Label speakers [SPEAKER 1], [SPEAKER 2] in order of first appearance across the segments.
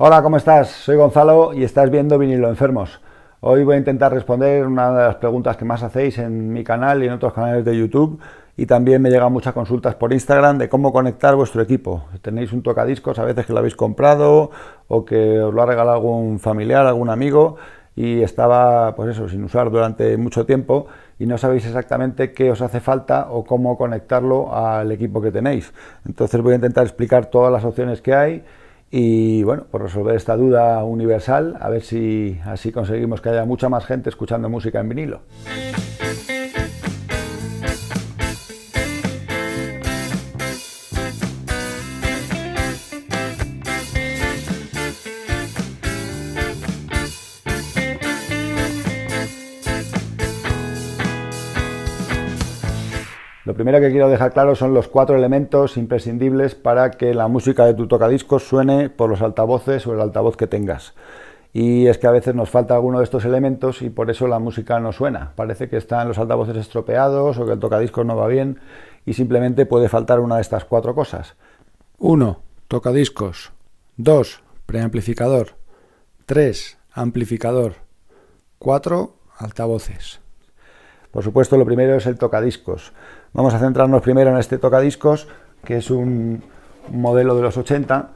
[SPEAKER 1] Hola, ¿cómo estás? Soy Gonzalo y estás viendo Vinilo Enfermos. Hoy voy a intentar responder una de las preguntas que más hacéis en mi canal y en otros canales de YouTube, y también me llegan muchas consultas por Instagram de cómo conectar vuestro equipo. Tenéis un tocadiscos, a veces que lo habéis comprado o que os lo ha regalado algún familiar, algún amigo, y estaba, pues eso, sin usar durante mucho tiempo y no sabéis exactamente qué os hace falta o cómo conectarlo al equipo que tenéis. Entonces voy a intentar explicar todas las opciones que hay y, bueno, por resolver esta duda universal, a ver si así conseguimos que haya mucha más gente escuchando música en vinilo. Lo primero que quiero dejar claro son los 4 elementos imprescindibles para que la música de tu tocadiscos suene por los altavoces o el altavoz que tengas. Y es que a veces nos falta alguno de estos elementos y por eso la música no suena. Parece que están los altavoces estropeados o que el tocadiscos no va bien y simplemente puede faltar una de estas 4 cosas.
[SPEAKER 2] 1. Tocadiscos. 2. Preamplificador. 3. Amplificador. 4. Altavoces.
[SPEAKER 1] Por supuesto, lo primero es el tocadiscos. Vamos a centrarnos primero en este tocadiscos, que es un modelo de los 80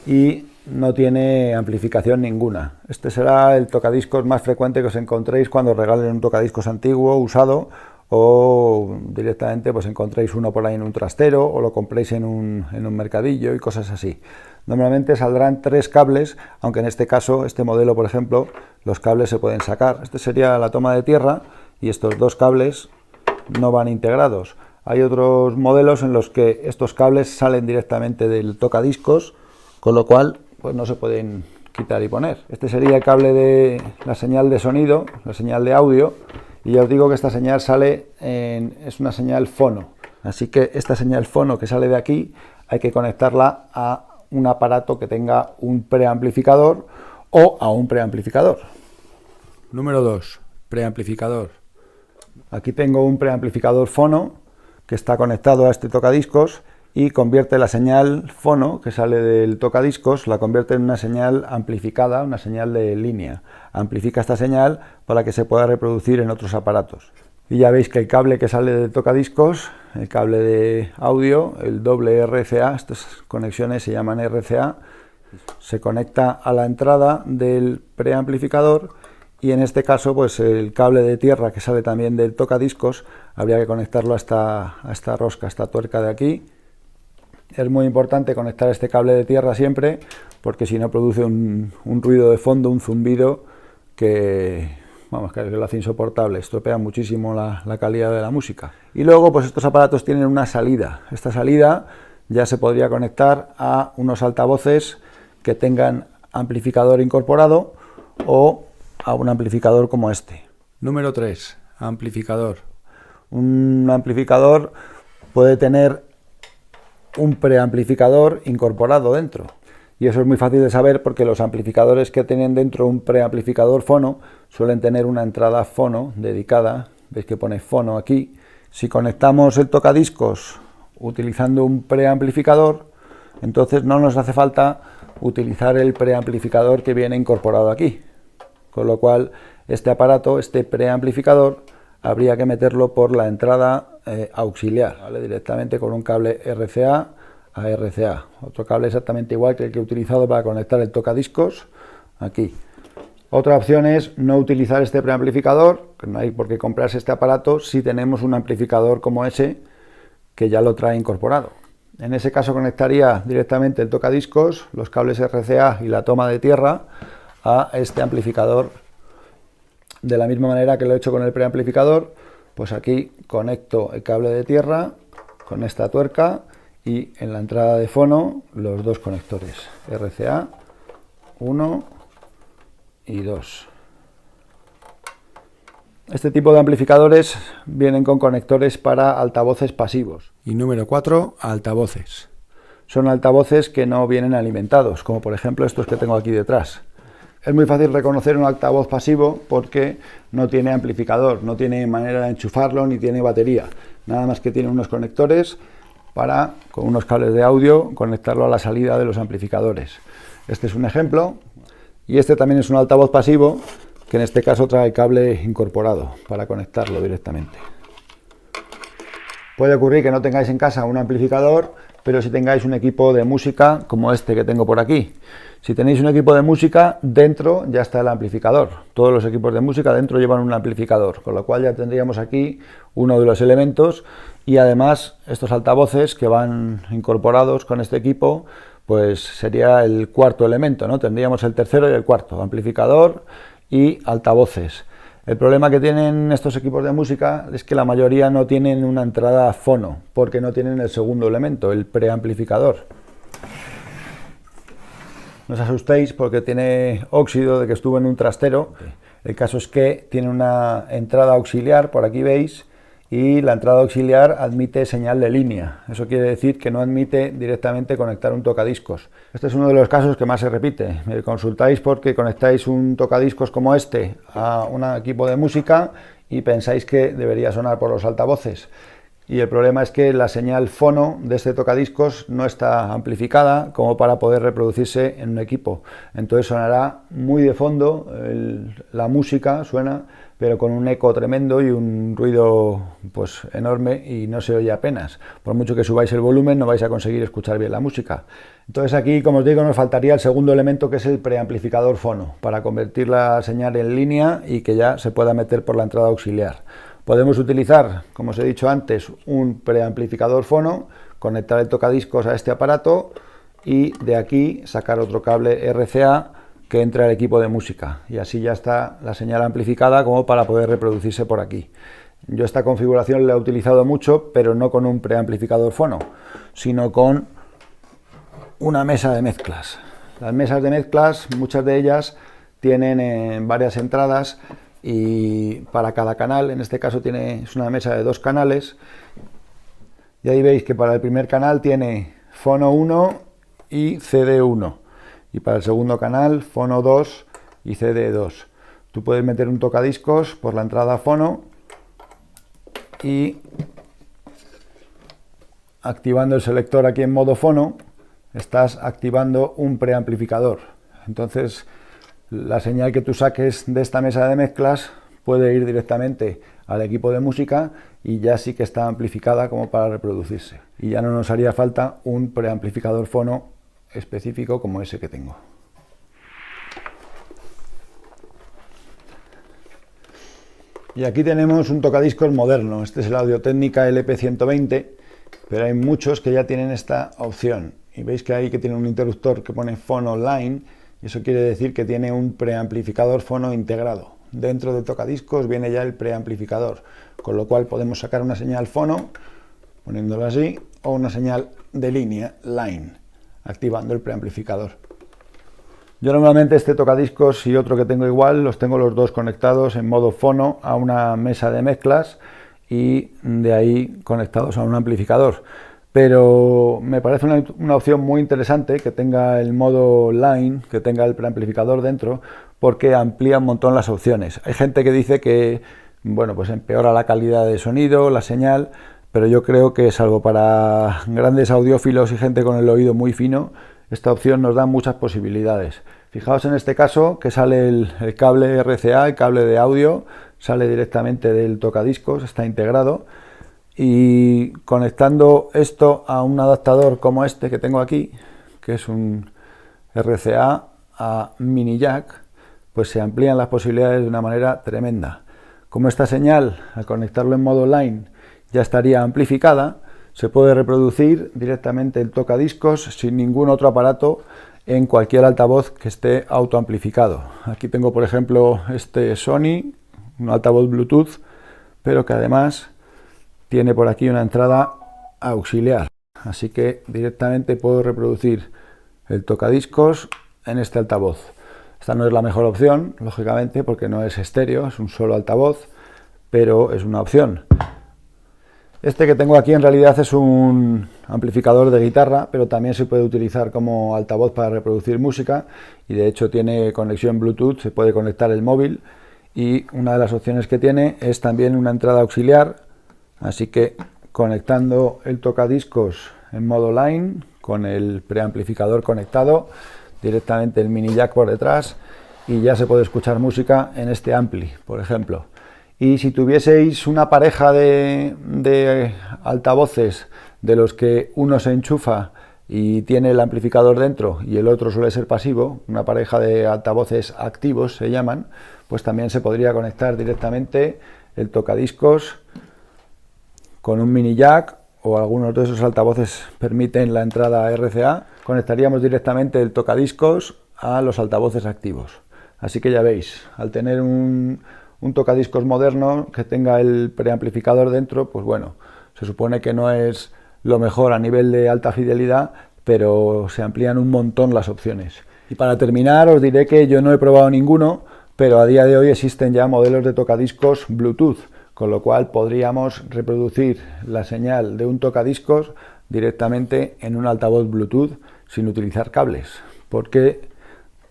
[SPEAKER 1] y no tiene amplificación ninguna. Este será el tocadiscos más frecuente que os encontréis cuando regalen un tocadiscos antiguo, usado, o directamente pues encontréis uno por ahí en un trastero o lo compréis en un mercadillo y cosas así. Normalmente saldrán 3 cables, aunque en este caso, este modelo por ejemplo, los cables se pueden sacar. Este sería la toma de tierra y estos 2 cables no van integrados. Hay otros modelos en los que estos cables salen directamente del tocadiscos, con lo cual pues no se pueden quitar y poner. Este sería el cable de la señal de sonido, la señal de audio, y ya os digo que esta señal es una señal fono. Así que esta señal fono que sale de aquí hay que conectarla a un aparato que tenga un preamplificador o a un preamplificador.
[SPEAKER 2] Número 2. Preamplificador.
[SPEAKER 1] Aquí tengo un preamplificador fono que está conectado a este tocadiscos y convierte la señal fono que sale del tocadiscos, la convierte en una señal amplificada, una señal de línea. Amplifica esta señal para que se pueda reproducir en otros aparatos. Y ya veis que el cable que sale del tocadiscos, el cable de audio, el doble RCA, estas conexiones se llaman RCA, se conecta a la entrada del preamplificador. Y en este caso, pues el cable de tierra que sale también del tocadiscos, habría que conectarlo a esta rosca, a esta tuerca de aquí. Es muy importante conectar este cable de tierra siempre, porque si no produce un ruido de fondo, un zumbido que lo hace insoportable, estropea muchísimo la calidad de la música. Y luego, pues estos aparatos tienen una salida. Esta salida ya se podría conectar a unos altavoces que tengan amplificador incorporado o a un amplificador como este.
[SPEAKER 2] Número 3. Amplificador.
[SPEAKER 1] Un amplificador puede tener un preamplificador incorporado dentro. Y eso es muy fácil de saber porque los amplificadores que tienen dentro un preamplificador fono suelen tener una entrada fono dedicada. Veis que pone fono aquí. Si conectamos el tocadiscos utilizando un preamplificador, entonces no nos hace falta utilizar el preamplificador que viene incorporado aquí. Con lo cual, este aparato, este preamplificador, habría que meterlo por la entrada auxiliar, ¿vale? Directamente con un cable RCA a RCA. Otro cable exactamente igual que el que he utilizado para conectar el tocadiscos, aquí. Otra opción es no utilizar este preamplificador, que no hay por qué comprarse este aparato si tenemos un amplificador como ese, que ya lo trae incorporado. En ese caso conectaría directamente el tocadiscos, los cables RCA y la toma de tierra a este amplificador. De la misma manera que lo he hecho con el preamplificador, pues aquí conecto el cable de tierra con esta tuerca y en la entrada de fono los 2 conectores RCA 1 y 2. Este tipo de amplificadores vienen con conectores para altavoces pasivos.
[SPEAKER 2] Y número 4. Altavoces.
[SPEAKER 1] Son altavoces que no vienen alimentados, como por ejemplo estos que tengo aquí detrás. Es muy fácil reconocer un altavoz pasivo porque no tiene amplificador, no tiene manera de enchufarlo ni tiene batería. Nada más que tiene unos conectores para, con unos cables de audio, conectarlo a la salida de los amplificadores. Este es un ejemplo, y este también es un altavoz pasivo, que en este caso trae cable incorporado para conectarlo directamente. Puede ocurrir que no tengáis en casa un amplificador, pero si tengáis un equipo de música como este que tengo por aquí. Si tenéis un equipo de música, dentro ya está el amplificador. Todos los equipos de música dentro llevan un amplificador, con lo cual ya tendríamos aquí uno de los elementos, y además estos altavoces que van incorporados con este equipo, pues sería el cuarto elemento, ¿no? Tendríamos el tercero y el cuarto, amplificador y altavoces. El problema que tienen estos equipos de música es que la mayoría no tienen una entrada fono, porque no tienen el segundo elemento, el preamplificador. No os asustéis porque tiene óxido de que estuvo en un trastero. El caso es que tiene una entrada auxiliar, por aquí veis, y la entrada auxiliar admite señal de línea. Eso quiere decir que no admite directamente conectar un tocadiscos. Este es uno de los casos que más se repite. Me consultáis porque conectáis un tocadiscos como este a un equipo de música y pensáis que debería sonar por los altavoces. Y el problema es que la señal fono de este tocadiscos no está amplificada como para poder reproducirse en un equipo. Entonces sonará muy de fondo, la música suena, pero con un eco tremendo y un ruido pues enorme, y no se oye apenas. Por mucho que subáis el volumen no vais a conseguir escuchar bien la música. Entonces aquí, como os digo, nos faltaría el segundo elemento, que es el preamplificador fono, para convertir la señal en línea y que ya se pueda meter por la entrada auxiliar. Podemos utilizar, como os he dicho antes, un preamplificador fono, conectar el tocadiscos a este aparato y de aquí sacar otro cable RCA que entre al equipo de música, y así ya está la señal amplificada como para poder reproducirse por aquí. Yo esta configuración la he utilizado mucho, pero no con un preamplificador fono, sino con una mesa de mezclas. Las mesas de mezclas, muchas de ellas tienen varias entradas, y para cada canal, en este caso es una mesa de 2 canales, y ahí veis que para el primer canal tiene fono 1 y CD1, y para el segundo canal fono 2 y CD2. Tú puedes meter un tocadiscos por la entrada fono y activando el selector aquí en modo fono estás activando un preamplificador. Entonces la señal que tú saques de esta mesa de mezclas puede ir directamente al equipo de música y ya sí que está amplificada como para reproducirse. Y ya no nos haría falta un preamplificador fono específico como ese que tengo. Y aquí tenemos un tocadiscos moderno. Este es el Audio-Técnica LP120, pero hay muchos que ya tienen esta opción. Y veis que ahí que tiene un interruptor que pone Fono Line, y eso quiere decir que tiene un preamplificador fono integrado. Dentro del tocadiscos viene ya el preamplificador, con lo cual podemos sacar una señal fono, poniéndolo así, o una señal de línea, line, activando el preamplificador. Yo normalmente este tocadiscos y otro que tengo igual, los tengo los dos conectados en modo fono a una mesa de mezclas y de ahí conectados a un amplificador. Pero me parece una opción muy interesante que tenga el modo line, que tenga el preamplificador dentro, porque amplía un montón las opciones. Hay gente que dice que, bueno, pues empeora la calidad de sonido, la señal, pero yo creo que salvo para grandes audiófilos y gente con el oído muy fino, esta opción nos da muchas posibilidades. Fijaos en este caso que sale el cable RCA, el cable de audio, sale directamente del tocadiscos, está integrado. Y conectando esto a un adaptador como este que tengo aquí, que es un RCA a mini jack, pues se amplían las posibilidades de una manera tremenda. Como esta señal, al conectarlo en modo line, ya estaría amplificada, se puede reproducir directamente el tocadiscos sin ningún otro aparato en cualquier altavoz que esté autoamplificado. Aquí tengo, por ejemplo, este Sony, un altavoz Bluetooth, pero que además tiene por aquí una entrada auxiliar, así que directamente puedo reproducir el tocadiscos en este altavoz. Esta no es la mejor opción, lógicamente, porque no es estéreo, es un solo altavoz, pero es una opción. Este que tengo aquí en realidad es un amplificador de guitarra, pero también se puede utilizar como altavoz para reproducir música, y de hecho tiene conexión Bluetooth, se puede conectar el móvil, y una de las opciones que tiene es también una entrada auxiliar. Así que conectando el tocadiscos en modo line con el preamplificador conectado, directamente el mini jack por detrás y ya se puede escuchar música en este ampli, por ejemplo. Y si tuvieseis una pareja de altavoces de los que uno se enchufa y tiene el amplificador dentro y el otro suele ser pasivo, una pareja de altavoces activos se llaman, pues también se podría conectar directamente el tocadiscos con un mini jack, o algunos de esos altavoces permiten la entrada RCA, conectaríamos directamente el tocadiscos a los altavoces activos. Así que ya veis, al tener un tocadiscos moderno que tenga el preamplificador dentro, pues bueno, se supone que no es lo mejor a nivel de alta fidelidad, pero se amplían un montón las opciones. Y para terminar os diré que yo no he probado ninguno, pero a día de hoy existen ya modelos de tocadiscos Bluetooth, con lo cual podríamos reproducir la señal de un tocadiscos directamente en un altavoz Bluetooth sin utilizar cables, porque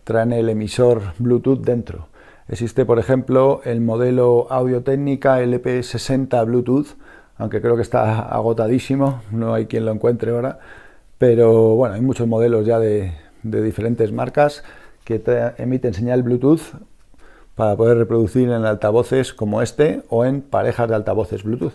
[SPEAKER 1] traen el emisor Bluetooth dentro. Existe, por ejemplo, el modelo Audio-Técnica LP60 Bluetooth, aunque creo que está agotadísimo, no hay quien lo encuentre ahora, pero bueno, hay muchos modelos ya de diferentes marcas que emiten señal Bluetooth para poder reproducir en altavoces como este o en parejas de altavoces Bluetooth.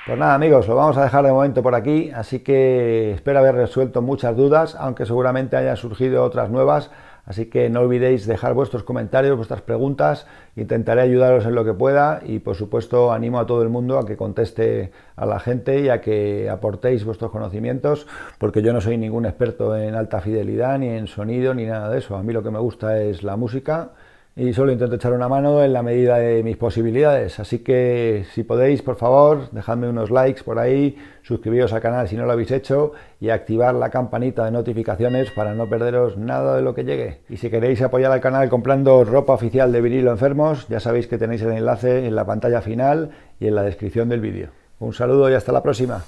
[SPEAKER 1] Pues nada, amigos, lo vamos a dejar de momento por aquí, así que espero haber resuelto muchas dudas, aunque seguramente hayan surgido otras nuevas, así que no olvidéis dejar vuestros comentarios, vuestras preguntas, intentaré ayudaros en lo que pueda y por supuesto animo a todo el mundo a que conteste a la gente y a que aportéis vuestros conocimientos, porque yo no soy ningún experto en alta fidelidad, ni en sonido, ni nada de eso. A mí lo que me gusta es la música y solo intento echar una mano en la medida de mis posibilidades, así que si podéis, por favor, dejadme unos likes por ahí, suscribiros al canal si no lo habéis hecho y activar la campanita de notificaciones para no perderos nada de lo que llegue. Y si queréis apoyar al canal comprando ropa oficial de Vinilo Enfermos, ya sabéis que tenéis el enlace en la pantalla final y en la descripción del vídeo. Un saludo y hasta la próxima.